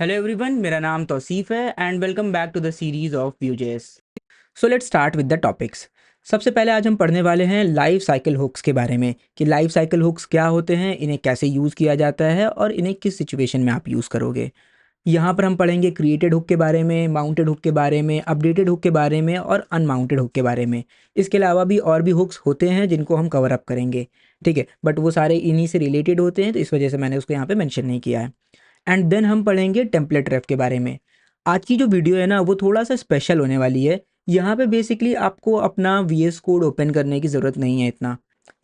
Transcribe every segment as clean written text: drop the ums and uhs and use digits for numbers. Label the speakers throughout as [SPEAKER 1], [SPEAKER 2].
[SPEAKER 1] Hello everyone, मेरा नाम तौसीफ है and welcome back to the series of Vue.js। So let's start with the topics. सबसे पहले आज हम पढ़ने वाले हैं लाइफ साइकिल हुक्स के बारे में कि लाइफ साइकिल हुक्स क्या होते हैं, इन्हें कैसे यूज़ किया जाता है और इन्हें किस सिचुएशन में आप यूज़ करोगे। यहाँ पर हम पढ़ेंगे क्रिएटेड हुक के बारे में, माउंटेड हुक के बारे में, अपडेटेड हुक के बारे में और अनमाउंटेड हुक के बारे में। इसके अलावा भी और भी हुक्स होते हैं जिनको हम कवर अप करेंगे, ठीक है, बट वो सारे इन्हीं से रिलेटेड होते हैं तो इस वजह से मैंने उसको यहाँ पे मेंशन नहीं किया है। एंड देन हम पढ़ेंगे टेम्पलेट रेफ के बारे में। आज की जो वीडियो है ना वो थोड़ा सा स्पेशल होने वाली है। यहाँ पे बेसिकली आपको अपना VS कोड ओपन करने की ज़रूरत नहीं है इतना।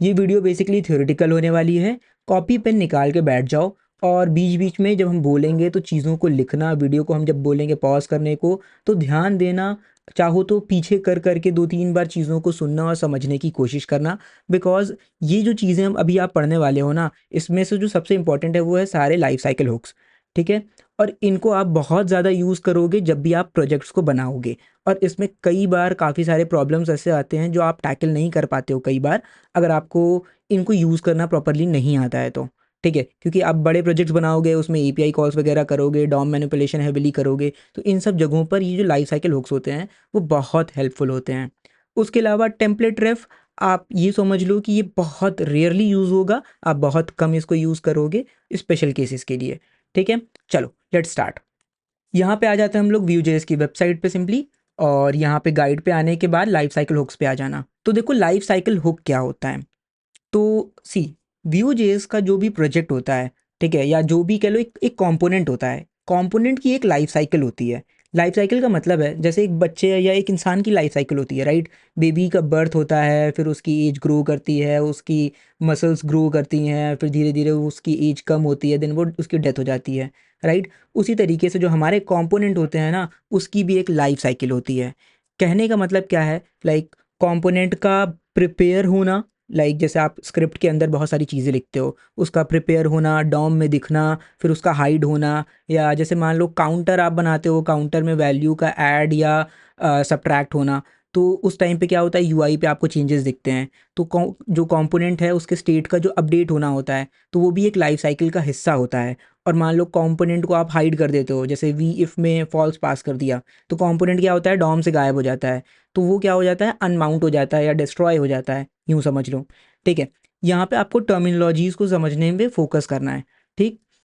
[SPEAKER 1] ये वीडियो बेसिकली थ्योरेटिकल होने वाली है। कॉपी पेन निकाल के बैठ जाओ और बीच बीच में जब हम बोलेंगे तो चीज़ों को लिखना, वीडियो को हम जब बोलेंगे पॉज करने को तो ध्यान देना, चाहो तो पीछे कर करके 2-3 बार चीज़ों को सुनना और समझने की कोशिश करना। बिकॉज़ ये जो चीज़ें हम अभी आप पढ़ने वाले हो ना, इसमें से जो सबसे इम्पोर्टेंट है वो है सारे लाइफ साइकिल हुक्स, ठीक है? और इनको आप बहुत ज़्यादा यूज़ करोगे जब भी आप प्रोजेक्ट्स को बनाओगे। और इसमें कई बार काफ़ी सारे प्रॉब्लम्स ऐसे आते हैं जो आप टैकल नहीं कर पाते हो कई बार, अगर आपको इनको यूज़ करना प्रॉपर्ली नहीं आता है तो, ठीक है? क्योंकि आप बड़े प्रोजेक्ट्स बनाओगे, उसमें API कॉल्स वगैरह करोगे, डॉम मैनिपुलेशन हेविली करोगे, तो इन सब जगहों पर ये जो लाइफ साइकिल हुक्स होते हैं, वो बहुत हेल्पफुल होते हैं। उसके अलावा टेम्पलेट रेफ, आप ये समझ लो कि ये बहुत रेयरली यूज़ होगा, आप बहुत कम इसको यूज़ करोगे स्पेशल केसेस के लिए, ठीक है? चलो लेट्स स्टार्ट। यहाँ पे आ जाते हैं हम लोग Vue.js की वेबसाइट पे सिंपली, और यहाँ पे गाइड पे आने के बाद लाइफ साइकिल हुक्स पे आ जाना। तो देखो लाइफ साइकिल हुक क्या होता है। तो सी Vue.js का जो भी प्रोजेक्ट होता है, ठीक है, या जो भी कह लो एक कंपोनेंट होता है, कंपोनेंट की एक लाइफ साइकिल होती है। लाइफ साइकिल का मतलब है जैसे एक बच्चे या एक इंसान की लाइफ साइकिल होती है, राइट? बेबी का बर्थ होता है, फिर उसकी एज ग्रो करती है, उसकी मसल्स ग्रो करती हैं, फिर धीरे धीरे उसकी एज कम होती है, देन वो उसकी डेथ हो जाती है, राइट? उसी तरीके से जो हमारे कंपोनेंट होते हैं ना, उसकी भी एक लाइफ साइकिल होती है। कहने का मतलब क्या है, लाइक कंपोनेंट का प्रिपेयर होना, लाइक जैसे आप स्क्रिप्ट के अंदर बहुत सारी चीज़ें लिखते हो, उसका प्रिपेयर होना, डॉम में दिखना, फिर उसका हाइड होना, या जैसे मान लो काउंटर आप बनाते हो, काउंटर में वैल्यू का ऐड या सब्ट्रैक्ट होना, तो उस टाइम पे क्या होता है, UI पे आपको चेंजेस दिखते हैं। तो जो कंपोनेंट है उसके स्टेट का जो अपडेट होना होता है, तो वो भी एक लाइफ साइकिल का हिस्सा होता है। और मान लो कंपोनेंट को आप हाइड कर देते हो, जैसे वी इफ़ में फॉल्स पास कर दिया, तो कंपोनेंट क्या होता है, डॉम से गायब हो जाता है, तो वो क्या हो जाता है, अनमाउंट हो जाता है या डिस्ट्रॉय हो जाता है, यूँ समझ लो, ठीक है? यहाँ पे आपको टर्मिनोलॉजीज़ को समझने में फोकस करना है, ठीक?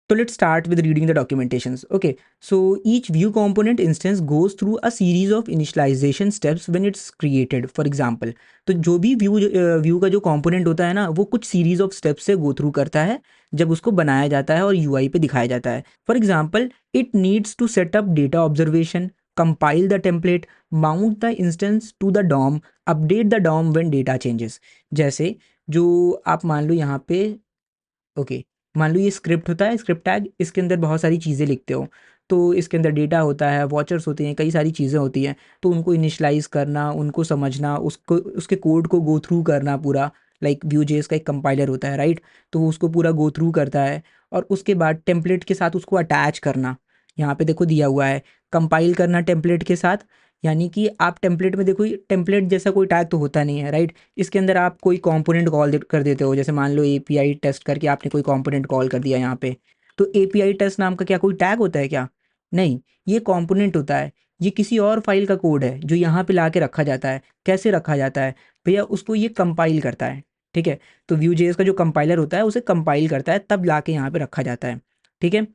[SPEAKER 1] तो let's start with reading the documentations, okay? So each view component instance goes through a series of initialisation steps when it's created, for example. तो जो भी व्यू का जो कंपोनेंट होता है ना, वो कुछ सीरीज़ ऑफ स्टेप्स से गो थ्रू करता है जब उसको बनाया जाता है और UI पे दिखाया जाता है। For example, it needs to set up data observation, compile the template, mount the instance to the DOM, update the DOM when data changes. जैसे जो आप मान लो यहाँ पे, ओके, मान लो ये स्क्रिप्ट होता है, स्क्रिप्ट टैग, इसके अंदर बहुत सारी चीज़ें लिखते हो, तो इसके अंदर डेटा होता है, वॉचर्स होते हैं, कई सारी चीज़ें होती हैं, तो उनको इनिशियलाइज़ करना, उनको समझना, उसको उसके कोड को गो थ्रू करना पूरा, लाइक Vue.js का एक कंपाइलर होता है, राइट? तो वो उसको पूरा गो थ्रू करता है और उसके बाद टेम्पलेट के साथ उसको अटैच करना। यहाँ पे देखो दिया हुआ है, कंपाइल करना टेम्पलेट के साथ, यानी कि आप टेम्पलेट में देखो, टेम्पलेट जैसा कोई टैग तो होता नहीं है, राइट? इसके अंदर आप कोई कंपोनेंट कॉल कर देते हो, जैसे मान लो API टेस्ट करके आपने कोई कंपोनेंट कॉल कर दिया यहाँ पे, तो API टेस्ट नाम का क्या कोई टैग होता है क्या? नहीं, ये कंपोनेंट होता है। ये किसी और फाइल का कोड है जो यहाँ पे लाके रखा जाता है। कैसे रखा जाता है भैया, उसको ये कंपाइल करता है, ठीक है? तो Vue.js का जो कंपाइलर होता है उसे कंपाइल करता है, तब लाके यहाँ पे रखा जाता है, ठीक है?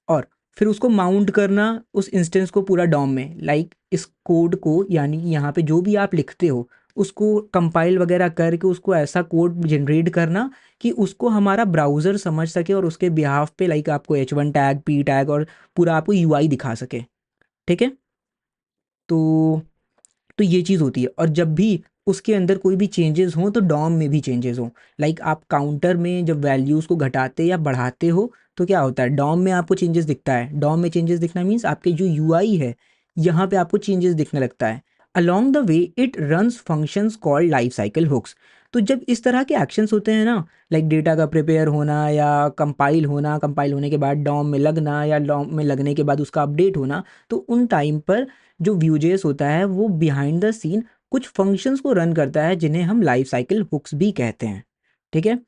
[SPEAKER 1] और फिर उसको माउंट करना उस इंस्टेंस को पूरा डॉम में, लाइक इस कोड को, यानी कि यहाँ पे जो भी आप लिखते हो उसको कंपाइल वगैरह करके उसको ऐसा कोड जनरेट करना कि उसको हमारा ब्राउज़र समझ सके और उसके बिहाफ पे लाइक आपको H1 टैग, P टैग और पूरा आपको UI दिखा सके, ठीक है? तो ये चीज़ होती है। और जब भी उसके अंदर कोई भी चेंजेस हों तो डॉम में भी चेंजेस हों, लाइक आप काउंटर में जब वैल्यूज़ को घटाते या बढ़ाते हो तो क्या होता है, डॉम में आपको चेंजेस दिखता है। डॉम में चेंजेस दिखना मीन्स आपके जो UI है, यहाँ पे आपको चेंजेस दिखने लगता है। Along the way it runs functions called life cycle hooks. तो जब इस तरह के एक्शंस होते हैं ना, लाइक डेटा का प्रिपेयर होना या कंपाइल होना, कंपाइल होने के बाद डॉम में लगना या डॉम में लगने के बाद उसका अपडेट होना, तो उन टाइम पर जो Vue.js होता है वो बिहाइंड द सीन कुछ फंक्शंस को रन करता है जिन्हें हम लाइफ साइकिल हुक्स भी कहते हैं, ठीक है?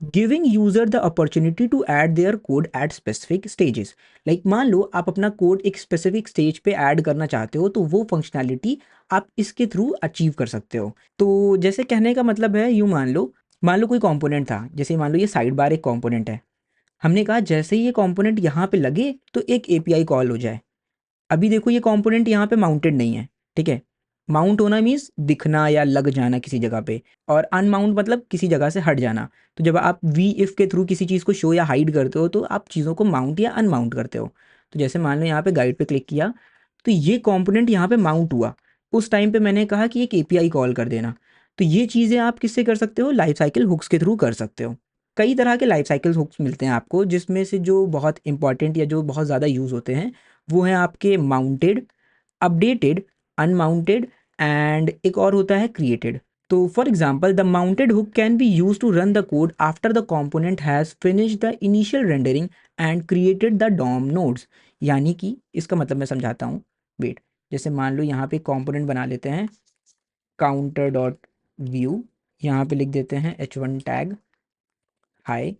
[SPEAKER 1] Giving user the opportunity to add their code at specific stages. Like मान लो आप अपना कोड एक स्पेसिफिक स्टेज पे ऐड करना चाहते हो, तो वो फंक्शनैलिटी आप इसके थ्रू अचीव कर सकते हो। तो जैसे कहने का मतलब है, यूँ मान लो कोई कंपोनेंट था, जैसे मान लो ये साइड बार एक कंपोनेंट है। हमने कहा जैसे ही ये कंपोनेंट यहाँ पे लगे तो एक एपीआई कॉल हो जाए। अभी देखो ये कंपोनेंट यहाँ पे माउंटेड नहीं है, ठीक है। माउंट होना मीन्स दिखना या लग जाना किसी जगह पे, और अनमाउंट मतलब किसी जगह से हट जाना। तो जब आप वी इफ़ के थ्रू किसी चीज़ को शो या हाइड करते हो, तो आप चीज़ों को माउंट या अनमाउंट करते हो। तो जैसे मान लो यहाँ पे गाइड पे क्लिक किया, तो ये कंपोनेंट यहाँ पे माउंट हुआ। उस टाइम पे मैंने कहा कि एक एपीआई कॉल कर देना। तो ये चीज़ें आप किससे कर सकते हो? लाइफ साइकिल हुक्स के थ्रू कर सकते हो। कई तरह के लाइफ साइकिल हुक्स मिलते हैं आपको, जिसमें से जो बहुत इंपॉर्टेंट या जो बहुत ज़्यादा यूज़ होते हैं वो हैं आपके माउंटेड, अपडेटेड, अनमाउंटेड एंड एक और होता है क्रिएटेड। तो for example the mounted hook can be use to run the code after the component has finish the initial rendering and created the DOM nodes. यानी कि इसका मतलब मैं समझाता हूँ, वेट। जैसे मान लो यहाँ पे कॉम्पोनेंट बना लेते हैं, काउंटर डॉट व्यू, यहाँ पे लिख देते हैं h1 टैग हाई।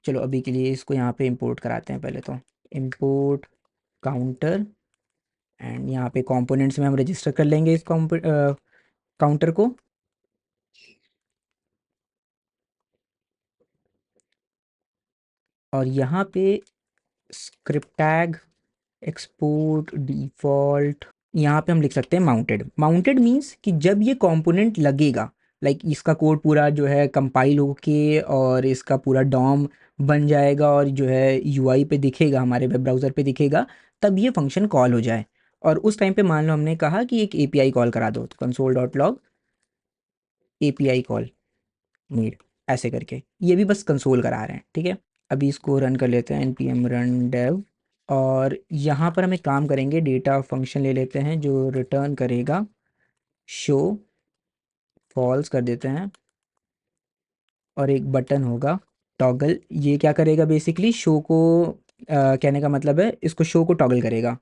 [SPEAKER 1] चलो अभी के लिए इसको यहाँ पे इंपोर्ट कराते हैं पहले। तो इंपोर्ट काउंटर, एंड यहाँ पे कंपोनेंट्स में हम रजिस्टर कर लेंगे इस काउंटर को। और यहाँ पे स्क्रिप्ट टैग एक्सपोर्ट डिफ़ॉल्ट, यहाँ पे हम लिख सकते हैं माउंटेड। माउंटेड मीन्स कि जब ये कंपोनेंट लगेगा, लाइक इसका कोड पूरा जो है कंपाइल होके और इसका पूरा डॉम बन जाएगा और जो है यूआई पे दिखेगा, हमारे वेब ब्राउज़र पे दिखेगा, तब ये फंक्शन कॉल हो जाए। और उस टाइम पे मान लो हमने कहा कि एक एपीआई कॉल करा दो, तो console dot log API call need, ऐसे करके ये भी बस कंसोल करा रहे हैं, ठीक है। अभी इसको रन कर लेते हैं npm run dev। और यहाँ पर हम एक काम करेंगे, डेटा फंक्शन ले लेते हैं जो रिटर्न करेगा शो, फॉल्स कर देते हैं। और एक बटन होगा टॉगल, ये क्या करेगा? बेसिकली शो को कहने का मतलब है इसको शो को टॉगल करेगा।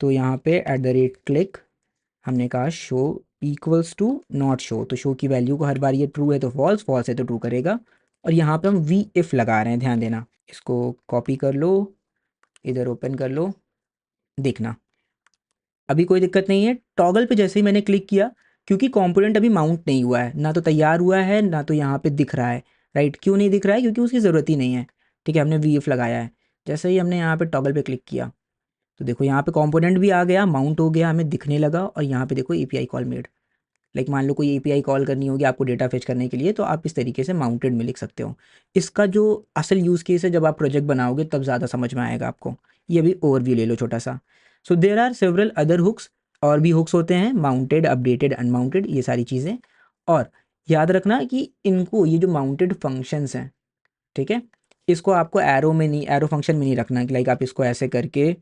[SPEAKER 1] तो यहाँ पे एट द रेट क्लिक, हमने कहा show equals to not show, तो शो की वैल्यू को हर बार ये ट्रू है तो फॉल्स, फॉल्स है तो ट्रू करेगा। और यहाँ पे हम वी इफ़ लगा रहे हैं, ध्यान देना। इसको कॉपी कर लो, इधर ओपन कर लो, देखना अभी कोई दिक्कत नहीं है। टॉगल पे जैसे ही मैंने क्लिक किया, क्योंकि कंपोनेंट अभी माउंट नहीं हुआ है, ना तो तैयार हुआ है ना तो यहाँ पे दिख रहा है। राइट, क्यों नहीं दिख रहा है? क्योंकि उसकी ज़रूरत ही नहीं है, ठीक है। हमने वी इफ़ लगाया है। जैसे ही हमने यहाँ पे टॉगल पे क्लिक किया, तो देखो यहाँ पे कंपोनेंट भी आ गया, माउंट हो गया, हमें दिखने लगा। और यहाँ पे देखो एपीआई कॉल मेड। लाइक मान लो कोई एपीआई कॉल करनी होगी आपको डेटा फेच करने के लिए, तो आप इस तरीके से माउंटेड में लिख सकते हो। इसका जो असल यूज़ केस है, जब आप प्रोजेक्ट बनाओगे तब ज़्यादा समझ में आएगा आपको। ये भी ओवरव्यू ले लो छोटा सा। So there are several other hooks, और भी हुक्स होते हैं, माउंटेड, अपडेटेड, अनमाउंटेड, ये सारी चीज़ें। और याद रखना कि इनको, ये जो माउंटेड फंक्शंस हैं, ठीक है, इसको आपको एरो में नहीं, एरो फंक्शन में नहीं रखना कि लाइक आप इसको ऐसे करके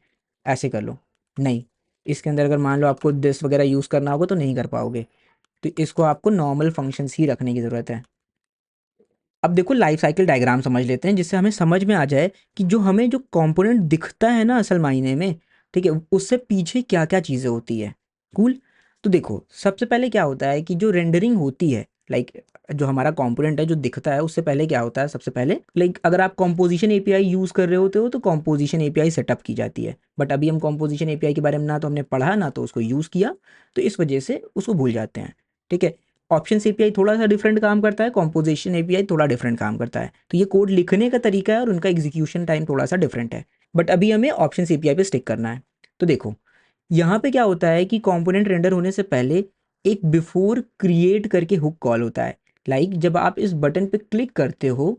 [SPEAKER 1] ऐसे कर लो, नहीं। इसके अंदर अगर मान लो आपको दिस वगैरह यूज़ करना होगा तो नहीं कर पाओगे। तो इसको आपको नॉर्मल फंक्शंस ही रखने की ज़रूरत है। अब देखो लाइफ साइकिल डायग्राम समझ लेते हैं, जिससे हमें समझ में आ जाए कि जो हमें जो कंपोनेंट दिखता है ना असल मायने में, ठीक है, उससे पीछे क्या क्या चीज़ें होती है। कूल। तो देखो सबसे पहले क्या होता है कि जो रेंडरिंग होती है, लाइक जो हमारा कंपोनेंट है जो दिखता है, उससे पहले क्या होता है? सबसे पहले लाइक अगर आप कॉम्पोजिशन एपीआई यूज़ कर रहे होते हो तो कॉम्पोजिशन एपीआई सेटअप की जाती है। बट अभी हम कॉम्पोजिशन एपीआई के बारे में ना तो हमने पढ़ा ना तो उसको यूज़ किया, तो इस वजह से उसको भूल जाते हैं, ठीक है। ऑप्शंस एपीआई थोड़ा सा डिफरेंट काम करता है, कॉम्पोजिशन एपीआई थोड़ा डिफरेंट काम करता है। तो ये कोड लिखने का तरीका है और उनका एग्जीक्यूशन टाइम थोड़ा सा डिफरेंट है। बट अभी हमें ऑप्शंस एपीआई पे स्टिक करना है। तो देखो यहाँ पे क्या होता है कि कंपोनेंट रेंडर होने से पहले एक बिफोर क्रिएट करके हुक कॉल होता है। लाइक जब आप इस बटन पे क्लिक करते हो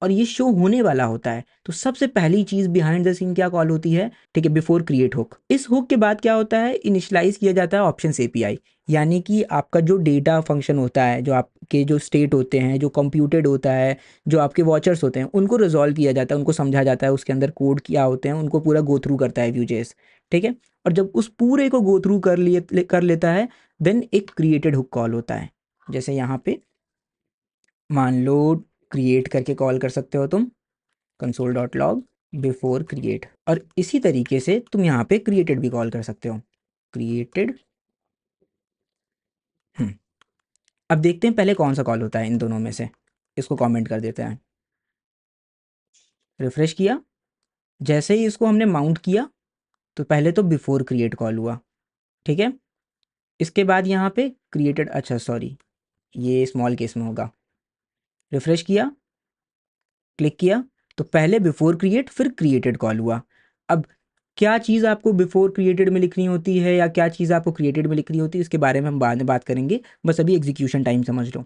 [SPEAKER 1] और ये शो होने वाला होता है, तो सबसे पहली चीज़ बिहाइंड द सीन क्या कॉल होती है? ठीक है, बिफोर क्रिएट हुक। इस हुक के बाद क्या होता है? इनिशियलाइज किया जाता है ऑप्शंस एपीआई। यानी कि आपका जो डेटा फंक्शन होता है, जो आपके जो स्टेट होते हैं, जो कंप्यूटेड होता है, जो आपके वॉचर्स होते हैं, उनको रिजॉल्व किया जाता है, उनको समझा जाता है, उसके अंदर कोड क्या होते हैं उनको पूरा गो थ्रू करता है व्यूजेस, ठीक है। और जब उस पूरे को गो थ्रू कर लेता है, देन एक क्रिएटेड हुक कॉल होता है। जैसे यहाँ पे मान लो क्रिएट करके कॉल कर सकते हो तुम, console dot log before create. और इसी तरीके से तुम यहाँ पे क्रिएटेड भी कॉल कर सकते हो, क्रिएटेड। अब देखते हैं पहले कौन सा कॉल होता है इन दोनों में से, इसको कमेंट कर देते हैं। रिफ्रेश किया, जैसे ही इसको हमने माउंट किया तो पहले तो बिफोर क्रिएट कॉल हुआ, ठीक है। इसके बाद यहाँ पे क्रिएटेड, अच्छा सॉरी ये स्मॉल केस में होगा। रिफ्रेश किया, क्लिक किया, तो पहले बिफोर क्रिएट फिर क्रिएटेड कॉल हुआ। अब क्या चीज़ आपको बिफोर क्रिएटेड में लिखनी होती है या क्या चीज़ आपको क्रिएटेड में लिखनी होती है, इसके बारे में हम बाद में बात करेंगे, बस अभी एग्जीक्यूशन टाइम समझ लो।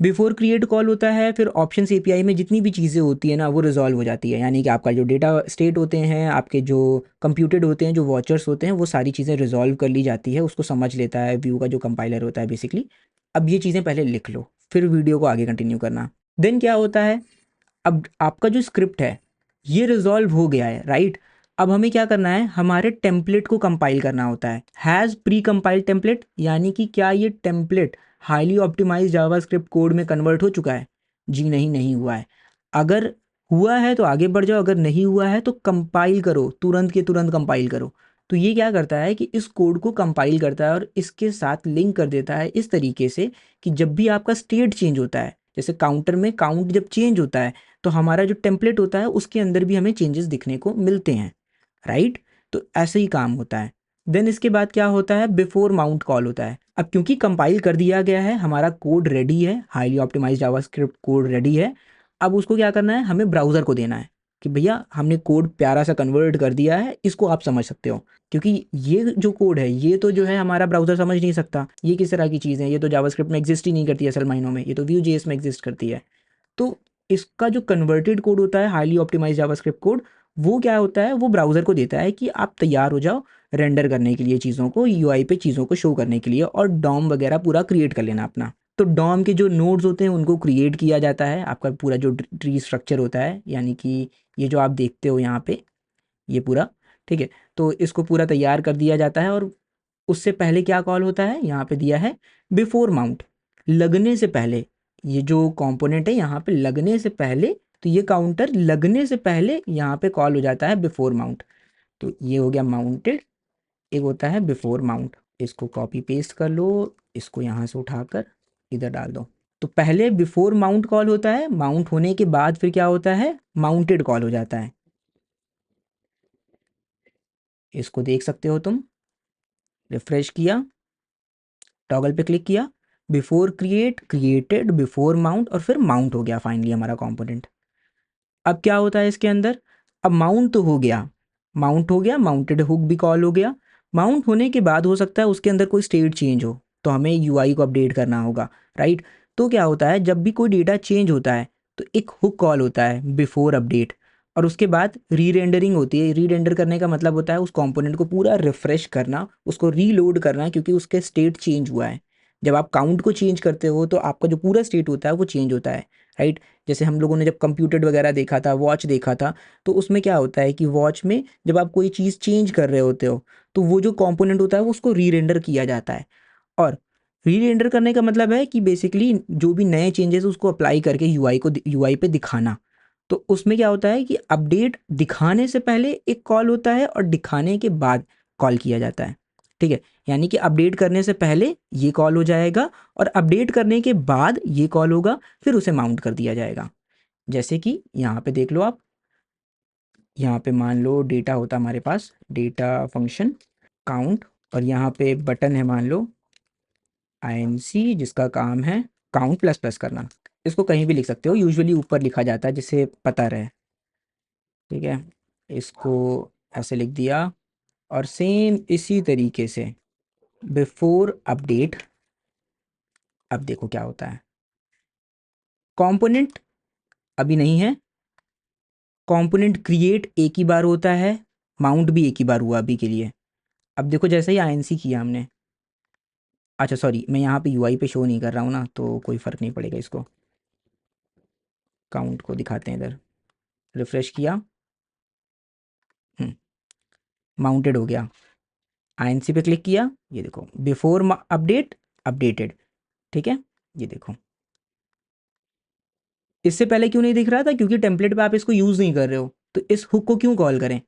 [SPEAKER 1] बिफोर क्रिएट कॉल होता है, फिर ऑप्शंस एपीआई में जितनी भी चीज़ें होती है ना वो रिजॉल्व हो जाती है, यानी कि आपका जो डेटा स्टेट होते हैं, आपके जो कंप्यूटेड होते हैं, जो वॉचर्स होते हैं, वो सारी चीज़ें रिजॉल्व कर ली जाती है, उसको समझ लेता है व्यू का जो कंपाइलर होता है बेसिकली। अब ये चीज़ें पहले लिख लो, फिर वीडियो को आगे कंटिन्यू करना। देन क्या होता है, अब आपका जो स्क्रिप्ट है ये रिजॉल्व हो गया है, राइट। अब हमें क्या करना है, हमारे टेम्पलेट को कंपाइल करना होता है। हैज़ प्री कंपाइल्ड टेम्पलेट, यानी कि क्या ये template highly optimise JavaScript code में कन्वर्ट हो चुका है? जी नहीं, नहीं हुआ है। अगर हुआ है तो आगे बढ़ जाओ, अगर नहीं हुआ है तो कंपाइल करो, तुरंत के तुरंत कंपाइल करो। तो ये क्या करता है कि इस कोड को कंपाइल करता है और इसके साथ लिंक कर देता है इस तरीके से कि जब भी आपका स्टेट चेंज होता है, जैसे काउंटर में काउंट जब चेंज होता है तो हमारा जो टेम्पलेट होता है उसके अंदर भी हमें चेंजेस दिखने को मिलते हैं, राइट। तो ऐसे ही काम होता है। देन इसके बाद क्या होता है, बिफोर माउंट कॉल होता है। अब क्योंकि कंपाइल कर दिया गया है, हमारा कोड रेडी है, highly optimise JavaScript code ready है। अब उसको क्या करना है, हमें ब्राउज़र को देना है कि भैया हमने कोड प्यारा सा कन्वर्ट कर दिया है, इसको आप समझ सकते हो। क्योंकि ये जो कोड है ये तो जो है हमारा ब्राउज़र समझ नहीं सकता, ये किस तरह की चीज़ है, ये तो जावास्क्रिप्ट में एग्जिस्ट ही नहीं करती है असल मायनों में, ये तो Vue.js में एग्जिस्ट करती है। तो इसका जो कन्वर्टेड कोड होता है, हाईली ऑप्टिमाइज जावास्क्रिप्ट कोड, वो क्या होता है, वो ब्राउज़र को देता है कि आप तैयार हो जाओ रेंडर करने के लिए, चीज़ों को यूआई पे चीज़ों को शो करने के लिए, और डॉम वगैरह पूरा क्रिएट कर लेना अपना। तो डॉम के जो नोड्स होते हैं उनको क्रिएट किया जाता है, आपका पूरा जो ट्री स्ट्रक्चर होता है, यानी कि ये जो आप देखते हो यहाँ पे ये पूरा, ठीक है। तो इसको पूरा तैयार कर दिया जाता है और उससे पहले क्या कॉल होता है, यहाँ पे दिया है बिफोर माउंट, लगने से पहले। ये जो कंपोनेंट है यहाँ पे लगने से पहले, तो ये काउंटर लगने से पहले यहाँ पे कॉल हो जाता है बिफोर माउंट। तो ये हो गया माउंटेड, एक होता है बिफोर माउंट। इसको कॉपी पेस्ट कर लो, इसको यहाँ से उठाकर इधर डाल दो। तो पहले बिफोर माउंट कॉल होता है, माउंट होने के बाद फिर क्या होता है, माउंटेड कॉल हो जाता है। इसको देख सकते हो तुम, रिफ्रेश किया, टॉगल पे क्लिक किया, before create, created, before mount, और फिर माउंट हो गया फाइनली हमारा कंपोनेंट। अब क्या होता है इसके अंदर, अब माउंट तो हो गया, माउंट हो गया, माउंटेड हुक भी कॉल हो गया। माउंट होने के बाद हो सकता है उसके अंदर कोई स्टेट चेंज हो, तो हमें यूआई को अपडेट करना होगा, राइट। तो क्या होता है, जब भी कोई डेटा चेंज होता है तो एक हुक कॉल होता है बिफोर अपडेट, और उसके बाद री रेंडरिंग होती है। री रेंडर करने का मतलब होता है उस कंपोनेंट को पूरा रिफ्रेश करना, उसको रीलोड करना, क्योंकि उसके स्टेट चेंज हुआ है। जब आप काउंट को चेंज करते हो तो आपका जो पूरा स्टेट होता है वो चेंज होता है, राइट। जैसे हम लोगों ने जब कंप्यूटर वगैरह देखा था, वॉच देखा था, तो उसमें क्या होता है कि वॉच में जब आप कोई चीज़ चेंज कर रहे होते हो तो वो जो कंपोनेंट होता है वो उसको री रेंडर किया जाता है। और री रेंडर करने का मतलब है कि बेसिकली जो भी नए चेंजेस उसको अप्लाई करके यूआई पे दिखाना। तो उसमें क्या होता है कि अपडेट दिखाने से पहले एक कॉल होता है और दिखाने के बाद कॉल किया जाता है, ठीक है। यानी कि अपडेट करने से पहले ये कॉल हो जाएगा और अपडेट करने के बाद ये कॉल होगा, फिर उसे माउंट कर दिया जाएगा। जैसे कि यहाँ पे देख लो आप, यहाँ पे मान लो डेटा होता हमारे पास, डेटा फंक्शन काउंट, और यहाँ पे बटन है मान लो INC, जिसका काम है काउंट प्लस प्लस करना। इसको कहीं भी लिख सकते हो, यूजुअली ऊपर लिखा जाता है जिससे पता रहे, ठीक है। इसको ऐसे लिख दिया, और सेम इसी तरीके से बिफोर अपडेट। अब देखो क्या होता है, कंपोनेंट अभी नहीं है, कंपोनेंट क्रिएट एक ही बार होता है, माउंट भी एक ही बार हुआ अभी के लिए। अब देखो जैसे ही INC किया हमने, अच्छा सॉरी मैं यहाँ पे यूआई पे शो नहीं कर रहा हूँ ना, तो कोई फ़र्क नहीं पड़ेगा। इसको काउंट को दिखाते हैं इधर, रिफ्रेश किया, माउंटेड हो गया। INC पे क्लिक किया, ये देखो बिफोर अपडेट, अपडेटेड, ठीक है। ये देखो, इससे पहले क्यों नहीं दिख रहा था, क्योंकि टेम्पलेट पे आप इसको यूज़ नहीं कर रहे हो, तो इस हुक को क्यों कॉल करें,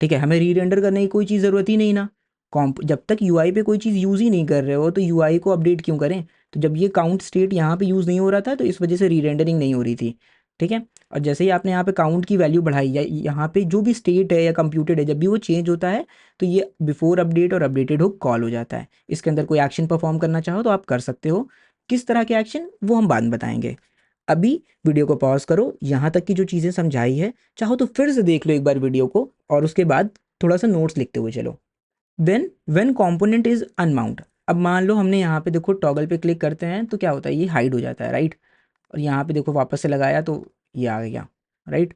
[SPEAKER 1] ठीक है। हमें री रेंडर करने की कोई चीज़ ज़रूरत ही नहीं ना, कॉम्प जब तक यूआई पे कोई चीज़ यूज़ ही नहीं कर रहे हो तो यूआई को अपडेट क्यों करें। तो जब ये काउंट स्टेट यहाँ पे यूज़ नहीं हो रहा था तो इस वजह से री रेंडरिंग नहीं हो रही थी, ठीक है। और जैसे ही आपने यहाँ पे काउंट की वैल्यू बढ़ाई या यहाँ पे जो भी स्टेट है या कंप्यूटेड है, जब भी वो चेंज होता है तो ये बिफोर अपडेट और अपडेटेड हुक कॉल हो जाता है। इसके अंदर कोई एक्शन परफॉर्म करना चाहो तो आप कर सकते हो। किस तरह के एक्शन वो हम बाद में बताएंगे। अभी वीडियो को पॉज करो, यहाँ तक की जो चीज़ें समझाई है चाहो तो फिर से देख लो एक बार वीडियो को, और उसके बाद थोड़ा सा नोट्स लिखते हुए चलो। Then when component is unmount, अब मान लो हमने यहाँ पे देखो टॉगल पे क्लिक करते हैं तो क्या होता है, ये हाइड हो जाता है, राइट। और यहाँ पे देखो वापस से लगाया तो ये आ गया, राइट।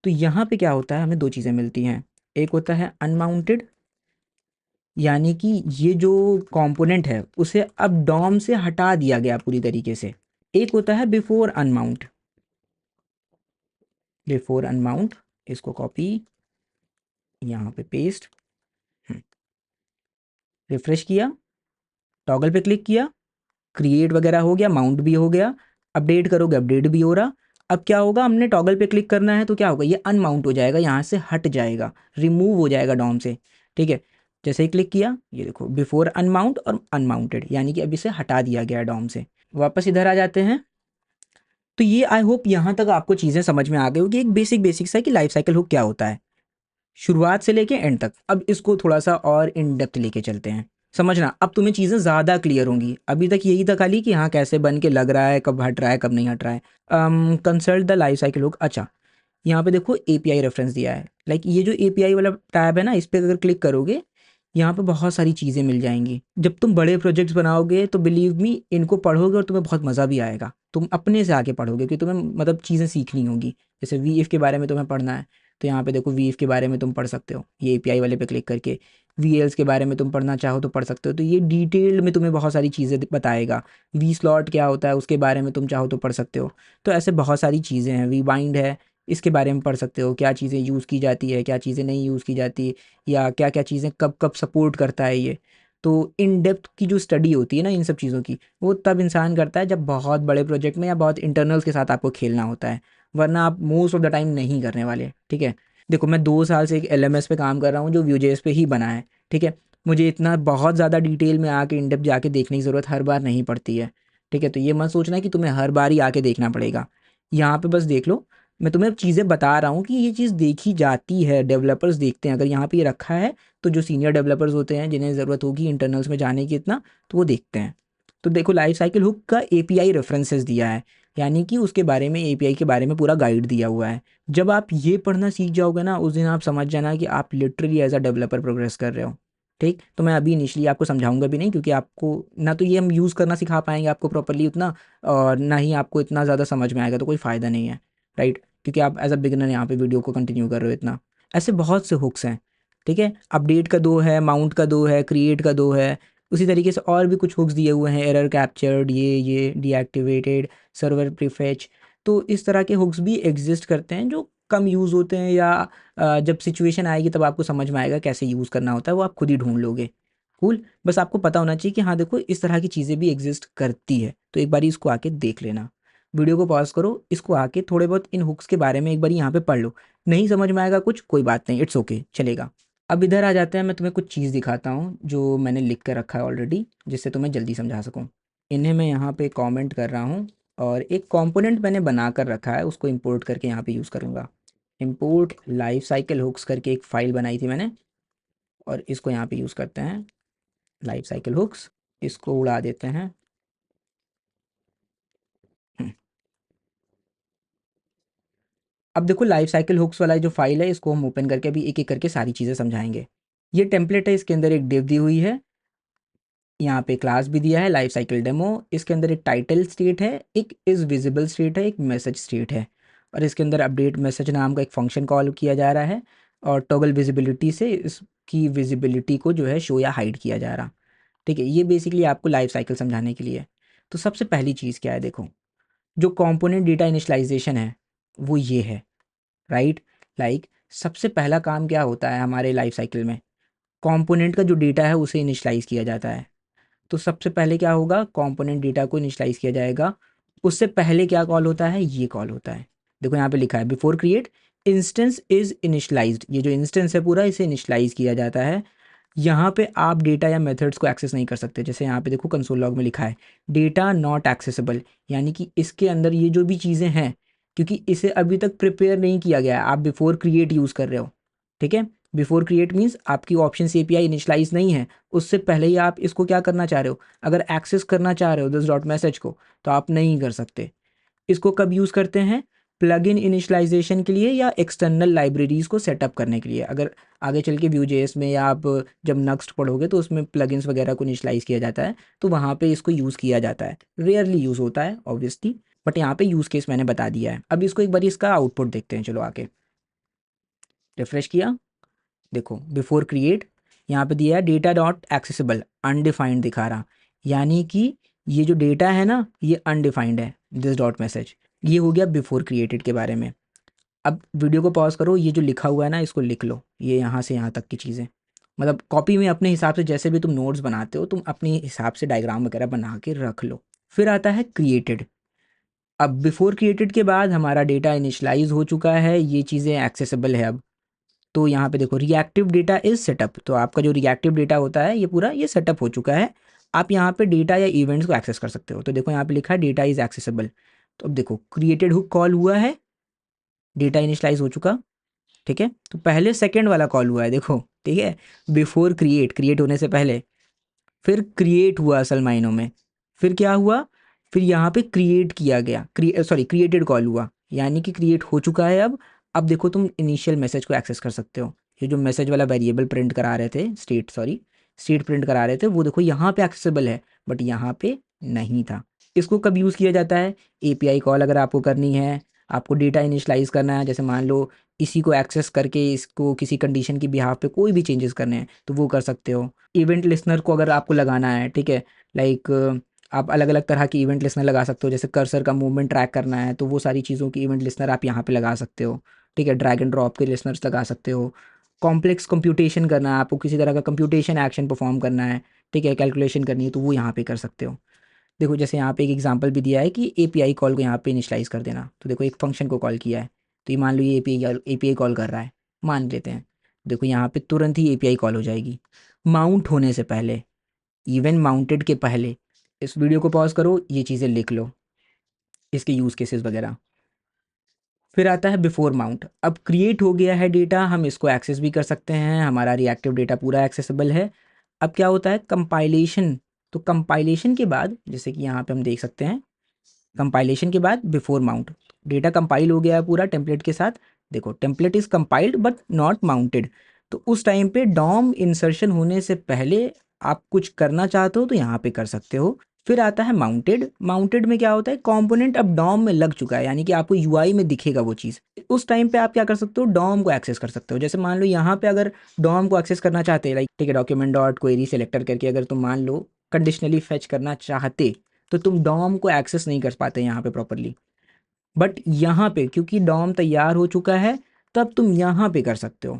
[SPEAKER 1] तो यहाँ पे क्या होता है, हमें दो चीज़ें मिलती हैं। एक होता है अनमाउंटेड, यानी कि ये जो कंपोनेंट है उसे अब डॉम से हटा दिया गया पूरी तरीके से। एक होता है बिफोर अनमाउंट। बिफोर अनमाउंट, इसको कॉपी, यहाँ पे पेस्ट, रिफ्रेश किया, टॉगल पे क्लिक किया, क्रिएट वगैरह हो गया, माउंट भी हो गया, अपडेट करोगे अपडेट भी हो रहा। अब क्या होगा, हमने टॉगल पे क्लिक करना है तो क्या होगा, ये अनमाउंट हो जाएगा, यहाँ से हट जाएगा, रिमूव हो जाएगा डॉम से, ठीक है। जैसे ही क्लिक किया, ये देखो बिफोर अनमाउंट और अनमाउंटेड, यानी कि अब इसे हटा दिया गया डॉम से। वापस इधर आ जाते हैं। तो ये आई होप यहाँ तक आपको चीज़ें समझ में आ गई होगी, एक बेसिक सा कि लाइफ साइकिल हुक क्या होता है शुरुआत से लेके एंड तक। अब इसको थोड़ा सा और इन डेप्थ लेके चलते हैं, समझना अब तुम्हें चीज़ें ज़्यादा क्लियर होंगी। अभी तक यही था खाली कि हाँ कैसे बन के लग रहा है, कब हट रहा है, कब नहीं हट रहा है। Consult the life cycle hook. अच्छा, यहाँ पे देखो एपीआई रेफरेंस दिया है, लाइक ये जो एपीआई वाला टैब है ना, इस पर अगर क्लिक करोगे यहाँ पे बहुत सारी चीज़ें मिल जाएंगी। जब तुम बड़े प्रोजेक्ट्स बनाओगे तो बिलीव मी इनको पढ़ोगे और तुम्हें बहुत मज़ा भी आएगा, तुम अपने से आके पढ़ोगे क्योंकि तुम्हें मतलब चीज़ें सीखनी होंगी। जैसे वी के बारे में तुम्हें पढ़ना है तो यहाँ पे देखो वी के बारे में तुम पढ़ सकते हो, ये एपीआई वाले पे क्लिक करके। वी के बारे में तुम पढ़ना चाहो तो पढ़ सकते हो, तो ये डिटेल्ड में तुम्हें बहुत सारी चीज़ें बताएगा। वी स्लॉट क्या होता है उसके बारे में तुम चाहो तो पढ़ सकते हो। तो ऐसे बहुत सारी चीज़ें हैं। वी बाइंड है, इसके बारे में पढ़ सकते हो, क्या चीज़ें यूज़ की जाती है, क्या चीज़ें नहीं यूज़ की जाती, या क्या क्या चीज़ें कब कब सपोर्ट करता है ये। तो इन डेप्थ की जो स्टडी होती है ना इन सब चीज़ों की, वो तब इंसान करता है जब बहुत बड़े प्रोजेक्ट में या बहुत इंटरनल्स के साथ आपको खेलना होता है, वरना आप मोस्ट ऑफ द टाइम नहीं करने वाले, ठीक है। देखो मैं 2 साल से एक एलएमएस पे काम कर रहा हूँ जो व्यूजेस पे ही बना है, ठीक है। मुझे इतना बहुत ज़्यादा डिटेल में आके इन डेप्थ जाके देखने की ज़रूरत हर बार नहीं पड़ती है, ठीक है। तो ये मत सोचना कि तुम्हें हर बार ही आके देखना पड़ेगा। यहाँ पे बस देख लो, मैं तुम्हें चीज़ें बता रहा हूँ कि ये चीज़ देखी जाती है, डेवलपर्स देखते हैं। अगर यहाँ पे ये रखा है तो जो सीनियर डेवलपर्स होते हैं जिन्हें ज़रूरत होगी इंटरनल्स में जाने की इतना, तो वो देखते हैं। तो देखो लाइफ साइकिल हुक का एपीआई रेफरेंसेस दिया है, यानी कि उसके बारे में, एपीआई के बारे में पूरा गाइड दिया हुआ है। जब आप ये पढ़ना सीख जाओगे ना, उस दिन आप समझ जाना कि आप literally as a developer progress कर रहे हो, ठीक। तो मैं अभी इनिशियली आपको समझाऊंगा भी नहीं, क्योंकि आपको ना तो ये हम यूज़ करना सिखा पाएंगे आपको प्रॉपरली उतना, और ना ही आपको इतना ज़्यादा समझ में आएगा, तो कोई फ़ायदा नहीं है, राइट। क्योंकि आप एज अ बिगिनर यहाँ पे वीडियो को कंटिन्यू कर रहे हो इतना। ऐसे बहुत से हुक्स हैं, ठीक है। अपडेट का दो है, माउंट का दो है, क्रिएट का दो है। उसी तरीके से और भी कुछ हुक्स दिए हुए हैं, एरर कैप्चर्ड, ये डीएक्टिवेटेड, सर्वर प्रीफेच। तो इस तरह के हुक्स भी एग्जिस्ट करते हैं जो कम यूज़ होते हैं, या जब सिचुएशन आएगी तब आपको समझ में आएगा कैसे यूज़ करना होता है, वो आप खुद ही ढूंढ लोगे। कूल, बस आपको पता होना चाहिए कि हाँ देखो इस तरह की चीज़ें भी एग्जिस्ट करती है, तो एक बार इसको आके देख लेना। वीडियो को पॉज करो, इसको आके थोड़े बहुत इन हुक्स के बारे में एक बार यहाँ पे पढ़ लो। नहीं समझ में आएगा कुछ, कोई बात नहीं, इट्स ओके, चलेगा। अब इधर आ जाते हैं, मैं तुम्हें कुछ चीज़ दिखाता हूँ जो मैंने लिख कर रखा है ऑलरेडी, जिससे तुम्हें जल्दी समझा सकूँ। इन्हें मैं यहाँ पे कमेंट कर रहा हूँ, और एक कंपोनेंट मैंने बना कर रखा है, उसको इंपोर्ट करके यहाँ पे यूज़ करूँगा। इंपोर्ट लाइफ साइकिल हुक्स करके एक फ़ाइल बनाई थी मैंने, और इसको यहाँ पे यूज़ करते हैं। लाइफ साइकिल हुक्स, इसको उड़ा देते हैं। अब देखो लाइफ साइकिल हुक्स वाला जो फाइल है, इसको हम ओपन करके अभी एक एक करके सारी चीज़ें समझाएंगे। ये टेम्पलेट है, इसके अंदर एक डिव दी हुई है, यहाँ पे क्लास भी दिया है लाइफ साइकिल डेमो। इसके अंदर एक टाइटल स्टेट है, एक इज़ विजिबल स्टेट है, एक मैसेज स्टेट है, और इसके अंदर अपडेट मैसेज नाम का एक फंक्शन कॉल किया जा रहा है, और टॉगल विजिबिलिटी से इसकी विजिबिलिटी को जो है शो या हाइड किया जा रहा, ठीक है। ये बेसिकली आपको लाइफ साइकिल समझाने के लिए। तो सबसे पहली चीज़ क्या है, देखो जो कंपोनेंट डेटा इनिशियलाइजेशन है वो ये है, राइट। लाइक सबसे पहला काम क्या होता है हमारे लाइफ साइकिल में, कंपोनेंट का जो डेटा है उसे इनिशियलाइज किया जाता है। तो सबसे पहले क्या होगा, कंपोनेंट डेटा को इनिशियलाइज किया जाएगा। उससे पहले क्या कॉल होता है, ये कॉल होता है। देखो यहाँ पे लिखा है before create instance is initialised, ये जो इंस्टेंस है पूरा इसे इनिशियलाइज किया जाता है। यहाँ पे आप डेटा या मेथड्स को एक्सेस नहीं कर सकते। जैसे यहाँ पे देखो कंसोल लॉग में लिखा है डेटा नॉट एक्सेसिबल, यानी कि इसके अंदर ये जो भी चीज़ें हैं क्योंकि इसे अभी तक प्रिपेयर नहीं किया गया है, आप बिफोर क्रिएट यूज़ कर रहे हो, ठीक है। बिफोर क्रिएट मीन्स आपकी ऑप्शन एपीआई इनिशलाइज नहीं है, उससे पहले ही आप इसको क्या करना चाह रहे हो, अगर एक्सेस करना चाह रहे हो दिस डॉट मैसेज को, तो आप नहीं कर सकते। इसको कब यूज़ करते हैं, प्लगइन इनिशियलाइजेशन के लिए या एक्सटर्नल लाइब्रेरीज को सेटअप करने के लिए। अगर आगे चल के Vue.js में या आप जब नेक्स्ट पढ़ोगे तो उसमें प्लगइन्स वगैरह को इनिशियलाइज किया जाता है, तो वहाँ पे इसको यूज़ किया जाता है, रेयरली यूज़ होता है ऑब्वियसली, बट यहाँ पे यूज़ केस मैंने बता दिया है। अब इसको एक बार इसका आउटपुट देखते हैं, चलो आके रिफ्रेश किया, देखो बिफोर क्रिएट यहाँ पे दिया है डेटा डॉट एक्सेसिबल अनडिफाइंड दिखा रहा, यानी कि ये जो डेटा है ना ये अनडिफाइंड है, दिस डॉट मैसेज। ये हो गया बिफोर क्रिएटेड के बारे में। अब वीडियो को पॉज करो, ये जो लिखा हुआ है ना इसको लिख लो, ये यहाँ से यहाँ तक की चीज़ें, मतलब कॉपी में अपने हिसाब से, जैसे भी तुम नोट्स बनाते हो तुम अपने हिसाब से डायग्राम वगैरह बना के रख लो। फिर आता है क्रिएटेड। अब बिफोर क्रिएटेड के बाद हमारा डेटा इनिशलाइज हो चुका है, ये चीज़ें एक्सेसिबल है अब। तो यहाँ पे देखो रिएक्टिव डेटा इज सेटअप, तो आपका जो रिएक्टिव डेटा होता है ये पूरा ये सेटअप हो चुका है। आप यहाँ पे डेटा या इवेंट्स को एक्सेस कर सकते हो, तो देखो यहाँ पे लिखा है डेटा इज एक्सेसिबल। तो अब देखो क्रिएटेड हुक कॉल हुआ है, डेटा इनिशलाइज हो चुका, ठीक है। तो पहले सेकंड वाला कॉल हुआ है देखो, ठीक है, बिफोर क्रिएट, क्रिएट होने से पहले, फिर क्रिएट हुआ असल मायनों में, फिर क्या हुआ, फिर यहाँ पे क्रिएट किया गया, सॉरी क्रिएटेड कॉल हुआ, यानी कि क्रिएट हो चुका है अब देखो तुम इनिशियल मैसेज को एक्सेस कर सकते हो। ये जो मैसेज वाला वेरिएबल प्रिंट करा रहे थे, स्टेट प्रिंट करा रहे थे, वो देखो यहाँ पे एक्सेसिबल है बट यहाँ पे नहीं था। इसको कब यूज़ किया जाता है, एपीआई कॉल अगर आपको करनी है, आपको डेटा इनिशलाइज करना है, जैसे मान लो इसी को एक्सेस करके इसको किसी कंडीशन की बिहाफ पे कोई भी चेंजेस करने हैं तो वो कर सकते हो। इवेंट लिसनर को अगर आपको लगाना है, ठीक है, लाइक आप अलग अलग तरह की इवेंट लिसनर लगा सकते हो, जैसे कर्सर का मूवमेंट ट्रैक करना है तो वो सारी चीज़ों की इवेंट लिसनर आप यहाँ पे लगा सकते हो, ठीक है। ड्रैग एंड ड्रॉप के लिसनर्स लगा सकते हो। कॉम्प्लेक्स कंप्यूटेशन करना है, आपको किसी तरह का कंप्यूटेशन एक्शन परफॉर्म करना है, ठीक है, कैलकुलेशन करनी है, तो वो यहाँ पे कर सकते हो। देखो जैसे यहाँ पे एक एग्जांपल भी दिया है कि एपीआई कॉल को यहाँ पे इनिशियलाइज कर देना, तो देखो एक फंक्शन को कॉल किया है, तो ये मान लो ये एपीआई कॉल कर रहा है, मान लेते हैं, देखो यहाँ पे तुरंत ही एपीआई कॉल हो जाएगी माउंट होने से पहले, इवन माउंटेड के पहले। इस वीडियो को पॉज करो, ये चीज़ें लिख लो, इसके यूज़ केसेस वगैरह। फिर आता है बिफोर माउंट। अब क्रिएट हो गया है डेटा, हम इसको एक्सेस भी कर सकते हैं, हमारा रिएक्टिव डेटा पूरा एक्सेसिबल है। अब क्या होता है कंपाइलेशन, तो कंपाइलेशन के बाद जैसे कि यहाँ पे हम देख सकते हैं, कंपाइलेशन के बाद बिफोर माउंट, डेटा कंपाइल हो गया है पूरा टेम्पलेट के साथ, देखो template is compiled but not mounted, तो उस टाइम पे डॉम इंसर्शन होने से पहले आप कुछ करना चाहते हो तो यहाँ पे कर सकते हो। फिर आता है माउंटेड। माउंटेड में क्या होता है, कंपोनेंट अब डॉम में लग चुका है, यानी कि आपको यूआई में दिखेगा वो चीज़, उस टाइम पे आप क्या कर सकते हो, डॉम को एक्सेस कर सकते हो। जैसे मान लो यहाँ पे अगर डॉम को एक्सेस करना चाहते हैं, लाइक ठीक है, डॉक्यूमेंट डॉट क्वेरी सेलेक्टर करके अगर तुम मान लो कंडीशनली फेच करना चाहते तो तुम डॉम को एक्सेस नहीं कर पाते यहाँ पे प्रॉपरली, बट यहाँ पे क्योंकि डॉम तैयार हो चुका है तब तुम यहाँ पे कर सकते हो,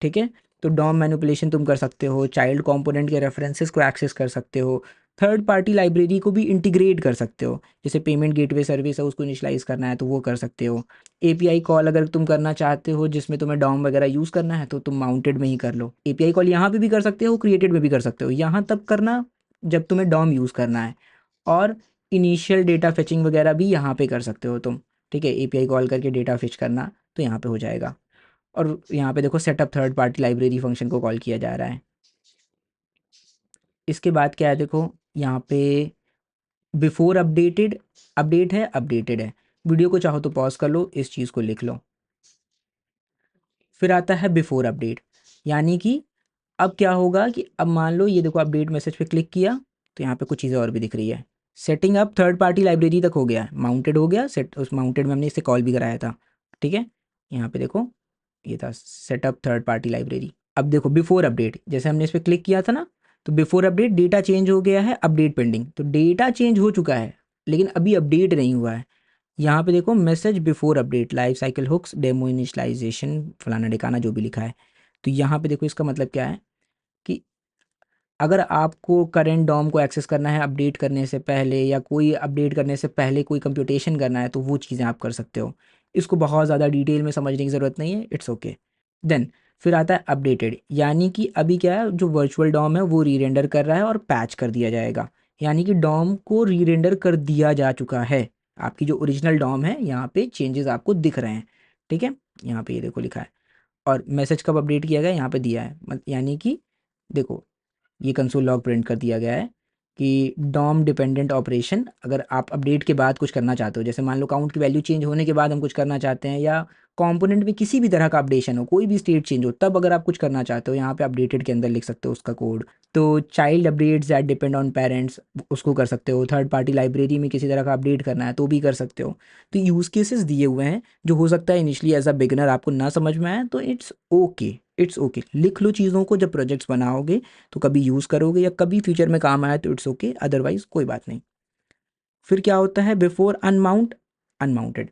[SPEAKER 1] ठीक है। तो डॉम मैनिपुलेशन तुम कर सकते हो, चाइल्ड कंपोनेंट के रेफरेंसेस को एक्सेस कर सकते हो, थर्ड पार्टी लाइब्रेरी को भी इंटीग्रेट कर सकते हो, जैसे पेमेंट गेटवे सर्विस है उसको इनिशियलाइज करना है तो वो कर सकते हो। एपीआई कॉल अगर तुम करना चाहते हो जिसमें तुम्हें डॉम वगैरह यूज़ करना है तो तुम माउंटेड में ही कर लो। एपीआई कॉल यहाँ पे भी कर सकते हो, क्रिएटेड में भी कर सकते हो, यहाँ तब करना जब तुम्हें डॉम यूज़ करना है, और इनिशियल डेटा फेचिंग वगैरह भी यहाँ पे कर सकते हो तुम, ठीक है, एपीआई कॉल करके डेटा फेच करना तो यहाँ पे हो जाएगा। और यहाँ पे देखो setup third party library function को कॉल किया जा रहा है। इसके बाद क्या है, देखो यहाँ पे बिफोर अपडेटेड, अपडेटेड है। वीडियो को चाहो तो पॉज कर लो, इस चीज़ को लिख लो। फिर आता है बिफोर अपडेट, यानी कि अब क्या होगा कि अब मान लो ये देखो अपडेट मैसेज पे क्लिक किया तो यहाँ पे कुछ चीज़ें और भी दिख रही है। Setting up third party library तक हो गया है, माउंटेड हो गया, सेट उस माउंटेड में हमने इसे कॉल भी कराया था, ठीक है। यहाँ पे देखो ये था सेटअप थर्ड पार्टी लाइब्रेरी। अब देखो बिफोर अपडेट, जैसे हमने इस पर क्लिक किया था ना, तो बिफोर अपडेट डेटा चेंज हो गया है, अपडेट पेंडिंग, तो डेटा चेंज हो चुका है लेकिन अभी अपडेट नहीं हुआ है। यहाँ पे देखो message before update life cycle hooks demo initialisation फलाना ढिकाना जो भी लिखा है, तो यहाँ पे देखो इसका मतलब क्या है कि अगर आपको करंट डॉम को एक्सेस करना है अपडेट करने से पहले, या कोई अपडेट करने से पहले कोई कंप्यूटेशन करना है तो वो चीज़ें आप कर सकते हो। इसको बहुत ज़्यादा डिटेल में समझने की ज़रूरत नहीं है, इट्स ओके। देन फिर आता है अपडेटेड, यानी कि अभी क्या है, जो वर्चुअल डॉम है वो रीरेंडर कर रहा है और पैच कर दिया जाएगा, यानी कि डॉम को रीरेंडर कर दिया जा चुका है, आपकी जो ओरिजिनल डॉम है यहाँ पे चेंजेस आपको दिख रहे हैं, ठीक है। यहाँ पे ये देखो लिखा है, और मैसेज कब अपडेट किया गया यहाँ पे दिया है, यानी कि देखो ये कंसोल लॉग प्रिंट कर दिया गया है कि डॉम डिपेंडेंट ऑपरेशन, अगर आप अपडेट के बाद कुछ करना चाहते हो, जैसे मान लो काउंट की वैल्यू चेंज होने के बाद हम कुछ करना चाहते हैं, या कंपोनेंट में किसी भी तरह का अपडेशन हो, कोई भी स्टेट चेंज हो, तब अगर आप कुछ करना चाहते हो यहाँ पे अपडेटेड के अंदर लिख सकते हो उसका कोड। तो child updates that depend on parents, उसको कर सकते हो। थर्ड पार्टी लाइब्रेरी में किसी तरह का अपडेट करना है तो भी कर सकते हो। तो यूज़ केसेस दिए हुए हैं जो हो सकता है इनिशियली एज अ बिगिनर आपको ना समझ में आए, तो इट्स ओके, इट्स ओके। लिख लो चीज़ों को, जब प्रोजेक्ट्स बनाओगे तो कभी यूज़ करोगे या कभी फ्यूचर में काम आया तो इट्स ओके, अदरवाइज कोई बात नहीं। फिर क्या होता है बिफोर अनमाउंट, अनमाउंटेड।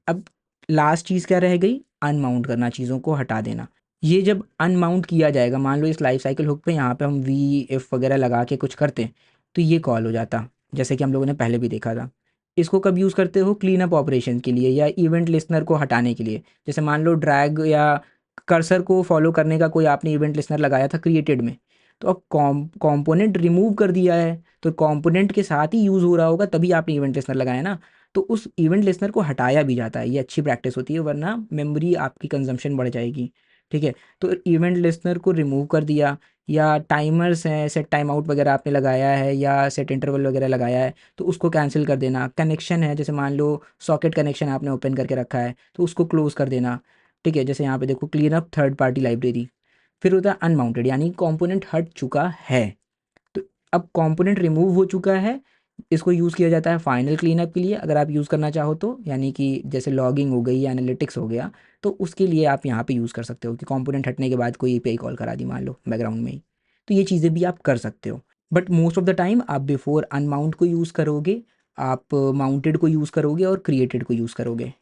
[SPEAKER 1] अब लास्ट चीज़ क्या रह गई, अनमाउंट करना, चीज़ों को हटा देना। ये जब अनमाउंट किया जाएगा, मान लो इस लाइफ साइकिल हुक पे यहाँ पे हम वी एफ वगैरह लगा के कुछ करते हैं, तो ये कॉल हो जाता, जैसे कि हम लोगों ने पहले भी देखा था। इसको कब यूज़ करते हो, क्लीन अप ऑपरेशन के लिए या इवेंट लिस्नर को हटाने के लिए। जैसे मान लो ड्रैग या कर्सर को फॉलो करने का कोई आपने इवेंट लिस्नर लगाया था क्रिएटेड में, तो अब कॉम्पोनेंट रिमूव कर दिया है, तो कंपोनेंट के साथ ही यूज़ हो रहा होगा, तभी आपने इवेंट लिस्नर लगाया ना, तो उस इवेंट लिस्नर को हटाया भी जाता है। ये अच्छी प्रैक्टिस होती है, वरना मेमोरी आपकी कंजम्पशन बढ़ जाएगी, ठीक है। तो इवेंट लिस्नर को रिमूव कर दिया, या टाइमर्स हैं, सेट टाइम आउट वगैरह आपने लगाया है या सेट इंटरवल वगैरह लगाया है तो उसको कैंसिल कर देना। कनेक्शन है, जैसे मान लो सॉकेट कनेक्शन आपने ओपन करके रखा है तो उसको क्लोज कर देना, ठीक है। जैसे यहाँ पे देखो clean up third party library. फिर होता है अनमाउंटेड, यानी कंपोनेंट हट चुका है। तो अब कंपोनेंट रिमूव हो चुका है, इसको यूज़ किया जाता है फाइनल क्लीनअप के लिए, अगर आप यूज़ करना चाहो तो, यानी कि जैसे लॉगिंग हो गई या एनालिटिक्स हो गया, तो उसके लिए आप यहाँ पे यूज़ कर सकते हो कि कंपोनेंट हटने के बाद कोई एपीआई कॉल करा दी मान लो बैकग्राउंड में ही, तो ये चीज़ें भी आप कर सकते हो। But most of the time आप बिफोर अनमाउंट को यूज़ करोगे, आप माउंटेड को यूज़ करोगे और क्रिएटेड को यूज़ करोगे,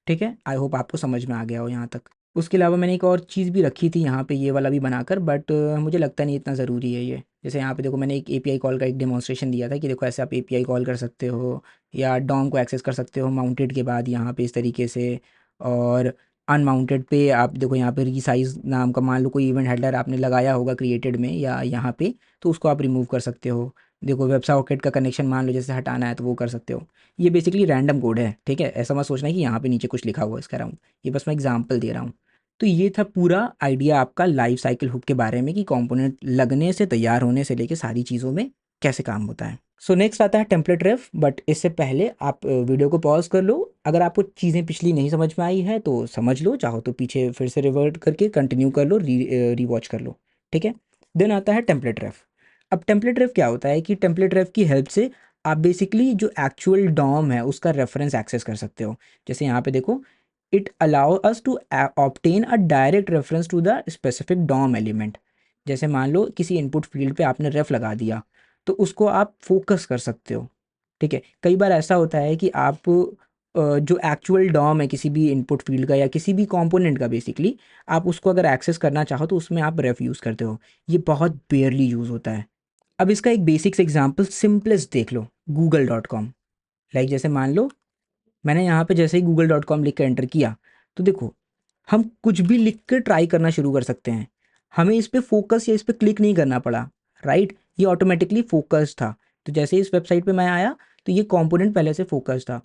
[SPEAKER 1] ठीक है। आई होप आपको समझ में आ गया हो यहाँ तक। उसके अलावा मैंने एक और चीज़ भी रखी थी यहाँ पे, ये वाला भी बनाकर, बट मुझे लगता नहीं इतना ज़रूरी है ये। जैसे यहाँ पे देखो मैंने एक एपीआई कॉल का एक डेमोन्स्ट्रेशन दिया था कि देखो ऐसे आप एपीआई कॉल कर सकते हो या डॉम को एक्सेस कर सकते हो माउंटेड के बाद यहाँ पे इस तरीके से। और अनमाउंटेड पे आप देखो यहाँ पे रीसाइज नाम का मान लो कोई इवेंट हेडर आपने लगाया होगा क्रिएटेड में या यहाँ पे, तो उसको आप रिमूव कर सकते हो। देखो वेब सॉकेट का कनेक्शन मान लो जैसे हटाना है तो वो कर सकते हो। ये बेसिकली रैंडम कोड है, ठीक है, ऐसा मत सोचना कि यहाँ पे नीचे कुछ लिखा हुआ है इसका अराउंड, ये बस मैं एग्जांपल दे रहा हूँ। तो ये था पूरा आइडिया आपका लाइफ साइकिल हुक के बारे में कि कंपोनेंट लगने से तैयार होने से लेके सारी चीज़ों में कैसे काम होता है। सो नेक्स्ट आता है टेम्पलेट रेफ, बट इससे पहले आप वीडियो को पॉज कर लो। अगर आपको चीज़ें पिछली नहीं समझ में आई है तो समझ लो, चाहो तो पीछे फिर से रिवर्ट करके कंटिन्यू कर लो, रीवॉच कर लो, ठीक है। देन आता है टेम्पलेट रेफ। अब टेम्पलेट रेफ क्या होता है कि टेम्पलेट रेफ की हेल्प से आप बेसिकली जो एक्चुअल डॉम है उसका रेफरेंस एक्सेस कर सकते हो। जैसे यहाँ पे देखो, it allow us to obtain a direct reference to the specific DOM element. जैसे मान लो किसी इनपुट फील्ड पे आपने रेफ लगा दिया तो उसको आप फोकस कर सकते हो, ठीक है। कई बार ऐसा होता है कि आप जो एक्चुअल डॉम है किसी भी इनपुट फील्ड का या किसी भी कंपोनेंट का बेसिकली, आप उसको अगर एक्सेस करना चाहो तो उसमें आप रेफ यूज़ करते हो। ये बहुत बेयरली यूज़ होता है। अब इसका एक बेसिक्स एग्जांपल सिंपलेस्ट देख लो, google.com। लाइक जैसे मान लो मैंने यहाँ पे जैसे ही google.com लिख कर एंटर किया, तो देखो हम कुछ भी लिख कर ट्राई करना शुरू कर सकते हैं। हमें इस पे फोकस या इस पे क्लिक नहीं करना पड़ा, राइट, ये ऑटोमेटिकली फोकस था। तो जैसे इस वेबसाइट पे मैं आया तो ये कंपोनेंट पहले से फोकस था।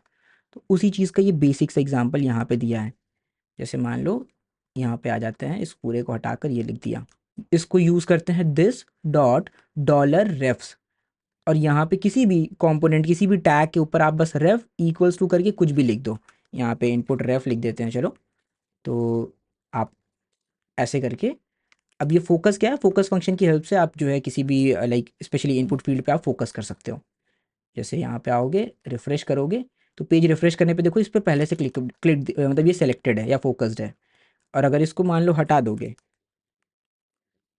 [SPEAKER 1] तो उसी चीज़ का ये बेसिक्स एग्जांपल यहाँ पे दिया है। जैसे मान लो यहाँ पे आ जाते हैं, इस पूरे को हटाकर ये लिख दिया, इसको यूज़ करते हैं दिस डॉट डॉलर रेफ्स, और यहाँ पे किसी भी कंपोनेंट किसी भी टैग के ऊपर आप बस रेफ इक्वल्स टू करके कुछ भी लिख दो। यहाँ पे इनपुट रेफ लिख देते हैं चलो। तो आप ऐसे करके, अब ये फोकस क्या है, फोकस फंक्शन की हेल्प से आप जो है किसी भी लाइक स्पेशली इनपुट फील्ड पे आप फोकस कर सकते हो। जैसे यहाँ पे आओगे रिफ्रेश करोगे तो पेज रिफ्रेश करने पे देखो इस पे पहले से क्लिक क्लिक मतलब ये सेलेक्टेड है या फोकस्ड है। और अगर इसको मान लो हटा दोगे,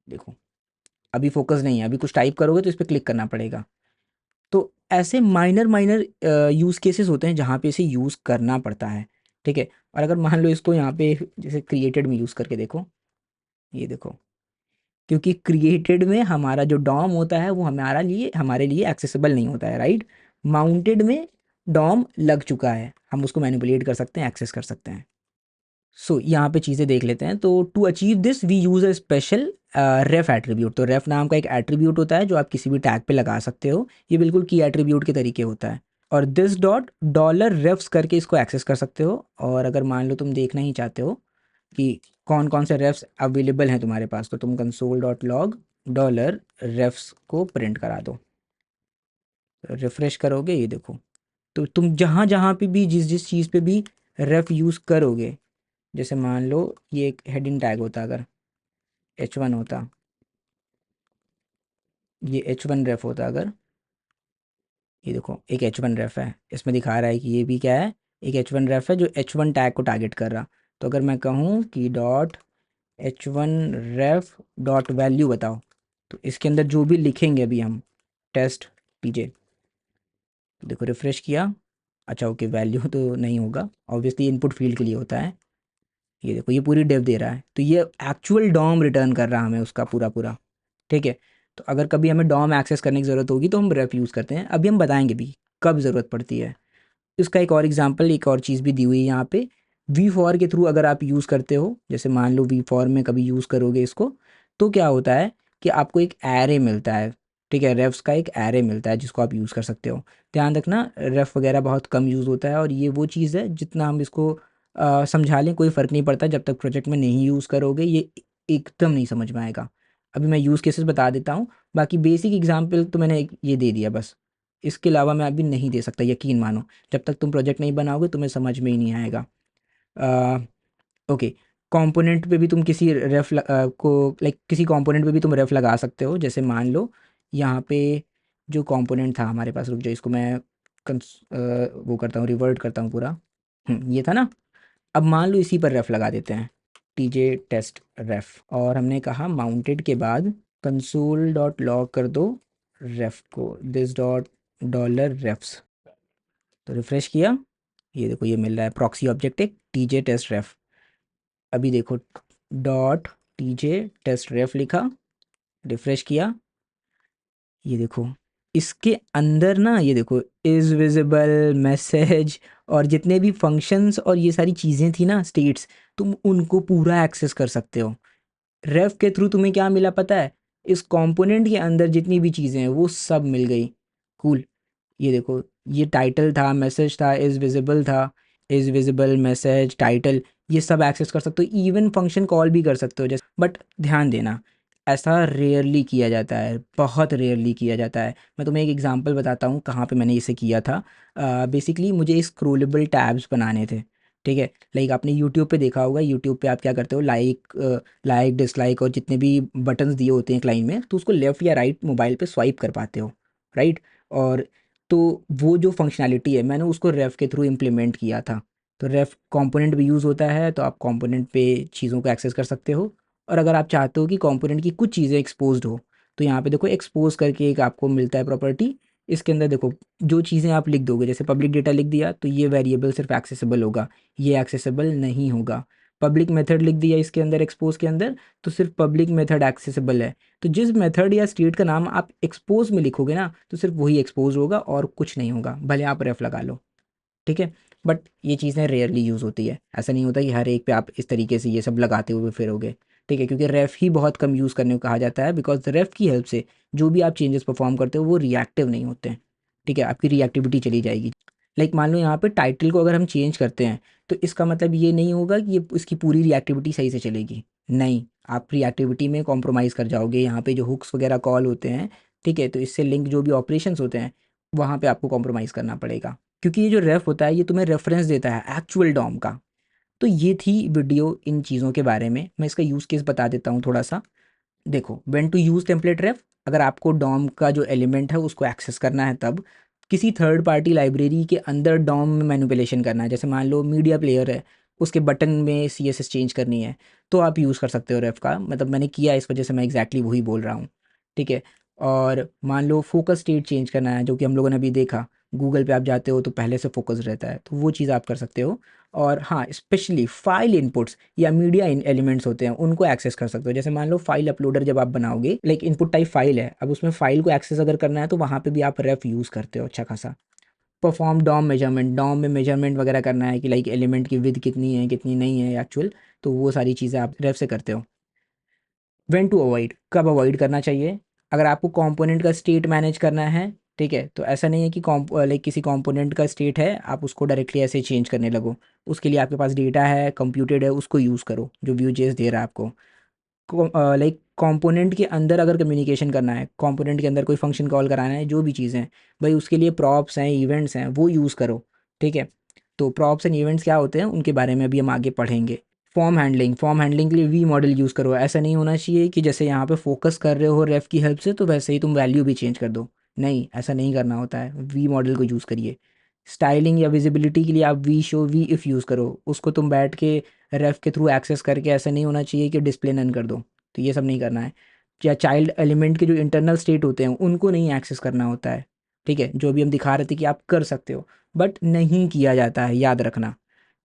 [SPEAKER 1] देखो अभी फोकस नहीं है, अभी कुछ टाइप करोगे तो इस पर क्लिक करना पड़ेगा। तो ऐसे माइनर माइनर यूज़ केसेस होते हैं जहाँ पे इसे यूज़ करना पड़ता है, ठीक है। और अगर मान लो इसको यहाँ पे जैसे क्रिएटेड में यूज़ करके देखो, ये देखो, क्योंकि क्रिएटेड में हमारा जो डॉम होता है वो हमारे लिए एक्सेसिबल नहीं होता है, राइट। माउंटेड में डॉम लग चुका है, हम उसको मैनिपुलेट कर सकते हैं, एक्सेस कर सकते हैं। सो यहाँ पे चीज़ें देख लेते हैं। तो to achieve this we use a special ref attribute. तो रेफ नाम का एक एट्रीब्यूट होता है जो आप किसी भी टैग पे लगा सकते हो, ये बिल्कुल की एट्रीब्यूट के तरीके होता है। और दिस डॉट डॉलर रेफ्स करके इसको एक्सेस कर सकते हो। और अगर मान लो तुम देखना ही चाहते हो कि कौन कौन से रेफ्स अवेलेबल हैं तुम्हारे पास, तो तुम console dot log dollar refs को प्रिंट करा दो, रिफ्रेश करोगे ये देखो। तो तुम जहाँ जहाँ पे भी जिस जिस चीज़ पे भी रेफ यूज़ करोगे, जैसे मान लो ये एक हेडिंग टैग होता, अगर H1 होता, ये H1 रेफ होता अगर, ये देखो एक H1 रेफ है, इसमें दिखा रहा है कि ये भी क्या है, एक H1 रेफ है जो H1 टैग को टारगेट कर रहा। तो अगर मैं कहूँ कि डॉट H1 रेफ डॉट वैल्यू बताओ, तो इसके अंदर जो भी लिखेंगे अभी हम टेस्ट पीजे, देखो रिफ्रेश किया, अच्छा ओके वैल्यू तो नहीं होगा, ऑब्वियसली इनपुट फील्ड के लिए होता है। ये देखो ये पूरी डेव दे रहा है, तो ये एक्चुअल डॉम रिटर्न कर रहा है हमें उसका पूरा पूरा। ठीक है, तो अगर कभी हमें डॉम एक्सेस करने की ज़रूरत होगी तो हम रेफ यूज़ करते हैं, अभी हम बताएंगे भी कब ज़रूरत पड़ती है। इसका एक और एग्जांपल, एक और चीज़ भी दी हुई है यहाँ पे, वी फॉर के थ्रू अगर आप यूज़ करते हो, जैसे मान लो वी फॉर में कभी यूज़ करोगे इसको, तो क्या होता है कि आपको एक एरे मिलता है। ठीक है, रेफ्स का एक एरे मिलता है जिसको आप यूज़ कर सकते हो। ध्यान रखना रेफ वगैरह बहुत कम यूज़ होता है, और ये वो चीज़ है जितना हम इसको समझा लें कोई फ़र्क नहीं पड़ता, जब तक प्रोजेक्ट में नहीं यूज़ करोगे ये एकदम नहीं समझ में आएगा। अभी मैं यूज़ केसेस बता देता हूँ, बाकी बेसिक एग्जाम्पल तो मैंने ये दे दिया बस, इसके अलावा मैं अभी नहीं दे सकता, यकीन मानो। जब तक तुम प्रोजेक्ट नहीं बनाओगे तुम्हें समझ में ही नहीं आएगा। ओके, कंपोनेंट पे भी तुम किसी को लाइक किसी कंपोनेंट पे भी तुम रेफ लगा सकते हो। जैसे मान लो यहाँ पे जो कंपोनेंट था हमारे पास, रुक जाओ इसको मैं वो करता हूँ, रिवर्ट करता हूँ पूरा। ये था ना, अब मान लो इसी पर रेफ लगा देते हैं, टीजे टेस्ट रेफ, और हमने कहा माउंटेड के बाद कंसोल डॉट लॉग कर दो रेफ को, दिस डॉट डॉलर रेफ्स, तो रिफ्रेश किया, ये देखो ये मिल रहा है प्रॉक्सी ऑब्जेक्ट एक टीजे टेस्ट रेफ। अभी देखो डॉट टीजे टेस्ट रेफ लिखा, रिफ्रेश किया, ये देखो इसके अंदर ना, ये देखो इज विजिबल मैसेज और जितने भी फंक्शंस और ये सारी चीज़ें थी ना स्टेट्स, तुम उनको पूरा एक्सेस कर सकते हो। रेफ के थ्रू तुम्हें क्या मिला पता है, इस कंपोनेंट के अंदर जितनी भी चीज़ें हैं वो सब मिल गई। कूल, ये देखो ये टाइटल था, मैसेज था, इज़ विजिबल था, इज़ विजिबल मैसेज टाइटल, ये सब एक्सेस कर सकते हो, इवन फंक्शन कॉल भी कर सकते हो जैसे। बट ध्यान देना ऐसा रेयरली किया जाता है, बहुत रेयरली किया जाता है। मैं तुम्हें एक एग्जांपल बताता हूँ कहाँ पे मैंने इसे किया था। बेसिकली मुझे स्क्रोलेबल टैब्स बनाने थे। ठीक है, लाइक आपने यूट्यूब पे देखा होगा, यूट्यूब पे आप क्या करते हो, लाइक डिसलाइक और जितने भी बटन्स दिए होते हैं एक लाइन में, तो उसको लेफ़्ट या राइट मोबाइल पे स्वाइप कर पाते हो, राइट। और तो वो जो फंक्शनैलिटी है मैंने उसको रेफ के थ्रू इम्प्लीमेंट किया था। तो रेफ कंपोनेंट भी यूज़ होता है, तो आप कंपोनेंट पे चीज़ों को एक्सेस कर सकते हो। और अगर आप चाहते हो कि कंपोनेंट की कुछ चीज़ें एक्सपोज्ड हो, तो यहाँ पे देखो एक्सपोज करके एक आपको मिलता है प्रॉपर्टी। इसके अंदर देखो जो चीज़ें आप लिख दोगे, जैसे पब्लिक डेटा लिख दिया तो ये वेरिएबल सिर्फ एक्सेसिबल होगा, ये एक्सेसिबल नहीं होगा। पब्लिक मेथड लिख दिया इसके अंदर एक्सपोज के अंदर, तो सिर्फ पब्लिक मेथड एक्सेसिबल है। तो जिस मेथड या स्टेट का नाम आप एक्सपोज में लिखोगे ना, तो सिर्फ वही एक्सपोज होगा और कुछ नहीं होगा, भले आप रेफ लगा लो। ठीक है, बट ये चीज़ें रेयरली यूज़ होती है, ऐसा नहीं होता कि हर एक पे आप इस तरीके से ये सब लगाते हुए फिरोगे। ठीक है, क्योंकि रेफ ही बहुत कम यूज़ करने को कहा जाता है, बिकॉज रेफ की हेल्प से जो भी आप चेंजेस परफॉर्म करते हो वो रिएक्टिव नहीं होते हैं। ठीक है, आपकी रिएक्टिविटी चली जाएगी। लाइक मान लो यहाँ पे टाइटल को अगर हम चेंज करते हैं, तो इसका मतलब ये नहीं होगा कि ये इसकी पूरी रिएक्टिविटी सही से चलेगी, नहीं, आप रिएक्टिविटी में कॉम्प्रोमाइज़ कर जाओगे। यहाँ पे जो हुक्स वगैरह कॉल होते हैं, ठीक है, तो इससे लिंक जो भी ऑपरेशंस होते हैं वहाँ पे आपको कॉम्प्रोमाइज़ करना पड़ेगा, क्योंकि ये जो रेफ होता है ये तुम्हें रेफरेंस देता है एक्चुअल डॉम का। तो ये थी वीडियो इन चीज़ों के बारे में। मैं इसका यूज़ केस बता देता हूँ थोड़ा सा। देखो व्हेन टू यूज़ टेम्पलेट रेफ, अगर आपको डॉम का जो एलिमेंट है उसको एक्सेस करना है, तब किसी थर्ड पार्टी लाइब्रेरी के अंदर डॉम में मैनिपुलेशन करना है, जैसे मान लो मीडिया प्लेयर है, उसके बटन में CSS चेंज करनी है, तो आप यूज़ कर सकते हो रेफ का। मतलब मैंने किया, इस वजह से मैं एग्जैक्टली वही बोल रहा हूँ। ठीक है, और मान लो फोकस स्टेट चेंज करना है, जो कि हम लोगों ने अभी देखा, गूगल पे आप जाते हो तो पहले से फोकस रहता है, तो वो चीज़ आप कर सकते हो। और हाँ, स्पेशली फाइल इनपुट्स या मीडिया एलिमेंट्स होते हैं उनको एक्सेस कर सकते हो। जैसे मान लो फाइल अपलोडर जब आप बनाओगे, लाइक इनपुट टाइप फाइल है, अब उसमें फाइल को एक्सेस अगर करना है तो वहाँ पे भी आप रेफ यूज़ करते हो अच्छा खासा। परफॉर्म डॉम मेजरमेंट, डॉम में मेजरमेंट वगैरह करना है कि लाइक एलिमेंट की विड्थ कितनी है कितनी नहीं है एक्चुअल, तो वो सारी चीज़ें आप रेफ से करते हो। व्हेन टू अवॉइड, कब अवॉइड करना चाहिए, अगर आपको कंपोनेंट का स्टेट मैनेज करना है ठीक है, तो ऐसा नहीं है कि लाइक किसी कंपोनेंट का स्टेट है आप उसको डायरेक्टली ऐसे चेंज करने लगो। उसके लिए आपके पास डेटा है, कंप्यूटेड है, उसको यूज़ करो जो Vue.js दे रहा है आपको। लाइक कंपोनेंट के अंदर अगर कम्युनिकेशन करना है, कंपोनेंट के अंदर कोई फंक्शन कॉल कराना है, जो भी चीज़ें हैं भाई, उसके लिए प्रॉप्स हैं, इवेंट्स हैं, वो यूज़ करो। ठीक है, तो प्रॉप्स एंड इवेंट्स क्या होते हैं उनके बारे में अभी हम आगे पढ़ेंगे। फॉर्म हैंडलिंग के लिए वी मॉडल यूज़ करो। ऐसा नहीं होना चाहिए कि जैसे यहाँ पे फोकस कर रहे हो रेफ की हेल्प से तो वैसे ही तुम वैल्यू भी चेंज कर दो। नहीं, ऐसा नहीं करना होता है, वी मॉडल को यूज़ करिए। स्टाइलिंग या विजिबिलिटी के लिए आप V show V if use करो, उसको तुम बैठ के रेफ के थ्रू एक्सेस करके, ऐसा नहीं होना चाहिए कि डिस्प्ले नन कर दो। तो ये सब नहीं करना है। या चाइल्ड एलिमेंट के जो इंटरनल स्टेट होते हैं उनको नहीं एक्सेस करना होता है। ठीक है, जो भी हम दिखा रहे थे कि आप कर सकते हो बट नहीं किया जाता है, याद रखना।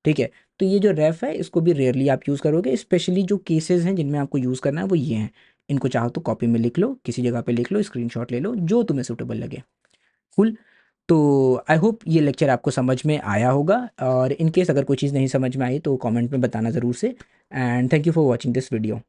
[SPEAKER 1] ठीक है, तो ये जो रेफ है इसको भी रेयरली आप यूज़ करोगे। स्पेशली जो केसेस हैं जिनमें आपको यूज़ करना है वो ये हैं। इनको चाहो तो कॉपी में लिख लो, किसी जगह पे लिख लो, स्क्रीनशॉट ले लो, जो तुम्हें सूटेबल लगे। कुल। तो आई होप ये लेक्चर आपको समझ में आया होगा, और इन केस अगर कोई चीज़ नहीं समझ में आई तो कमेंट में बताना ज़रूर से। And thank you for watching this video.